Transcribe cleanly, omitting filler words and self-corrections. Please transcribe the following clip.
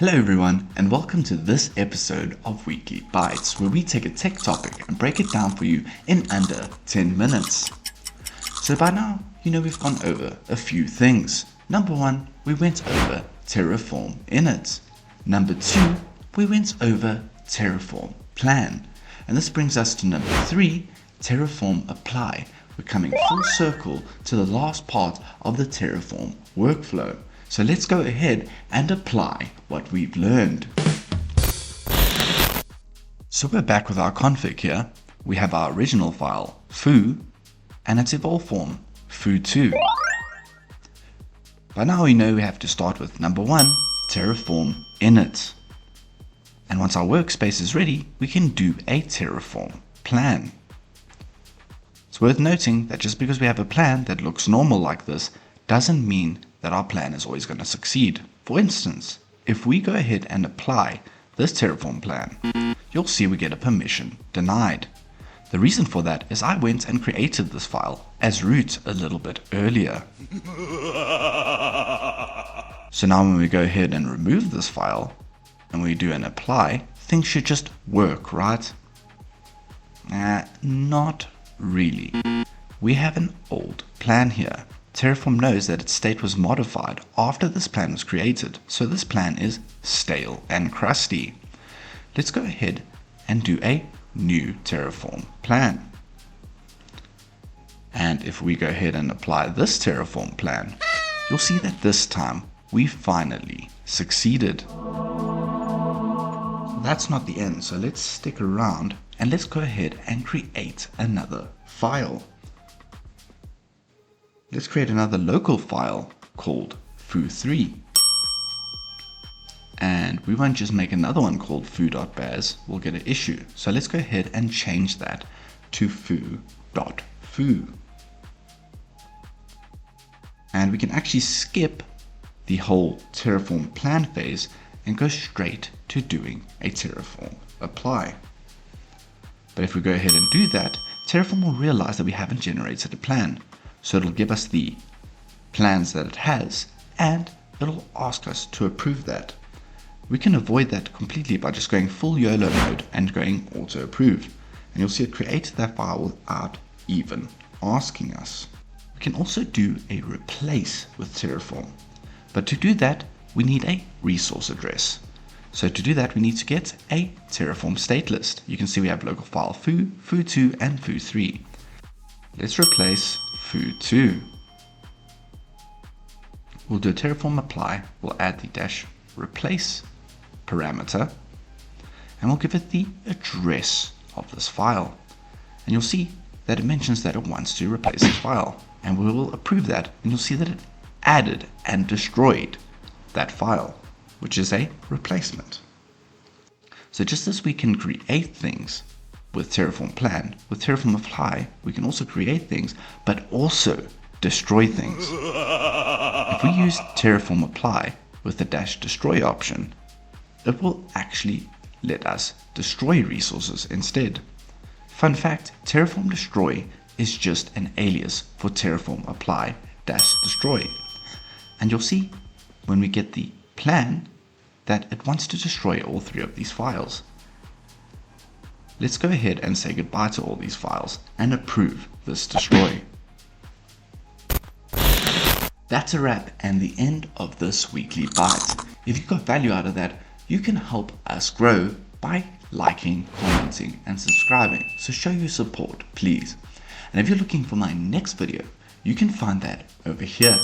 Hello everyone, and welcome to this episode of Weekly Bytes, where we take a tech topic and break it down for you in under 10 minutes. So by now, you know we've gone over a few things. Number 1, we went over Terraform init. Number 2, we went over Terraform plan. And this brings us to number 3, Terraform apply. We're coming full circle to the last part of the Terraform workflow. So let's go ahead and apply what we've learned. So we're back with our config here. We have our original file, foo, and its evolve form, foo2. By now we know we have to start with number 1, Terraform init. And once our workspace is ready, we can do a Terraform plan. It's worth noting that just because we have a plan that looks normal like this, doesn't mean that our plan is always going to succeed. For instance, if we go ahead and apply this Terraform plan, you'll see we get a permission denied. The reason for that is I went and created this file as root a little bit earlier. So now when we go ahead and remove this file and we do an apply, things should just work, right? Not really. We have an old plan here. Terraform knows that its state was modified after this plan was created, so this plan is stale and crusty. Let's go ahead and do a new Terraform plan. And if we go ahead and apply this Terraform plan, you'll see that this time we finally succeeded. That's not the end, so let's stick around and let's go ahead and create another file. Let's create another local file called foo3. And we won't just make another one called foo.baz, we'll get an issue. So let's go ahead and change that to foo.foo. And we can actually skip the whole Terraform plan phase and go straight to doing a Terraform apply. But if we go ahead and do that, Terraform will realize that we haven't generated a plan. So it'll give us the plans that it has, and it'll ask us to approve that. We can avoid that completely by just going full YOLO mode and going auto approve. And you'll see it created that file without even asking us. We can also do a replace with Terraform. But to do that, we need a resource address. So to do that, we need to get a Terraform state list. You can see we have local file foo, foo2, and foo3. Let's replace foo2. We'll do a Terraform apply, we'll add the dash replace parameter, and we'll give it the address of this file. And you'll see that it mentions that it wants to replace this file, and we will approve that, and you'll see that it added and destroyed that file, which is a replacement. So just as we can create things with Terraform plan, with Terraform apply, we can also create things, but also destroy things. If we use Terraform apply with the dash destroy option, it will actually let us destroy resources instead. Fun fact, Terraform destroy is just an alias for Terraform apply dash destroy. And you'll see when we get the plan that it wants to destroy all 3 of these files. Let's go ahead and say goodbye to all these files and approve this destroy. That's a wrap and the end of this weekly bite. If you got value out of that, you can help us grow by liking, commenting, and subscribing. So show your support, please. And if you're looking for my next video, you can find that over here.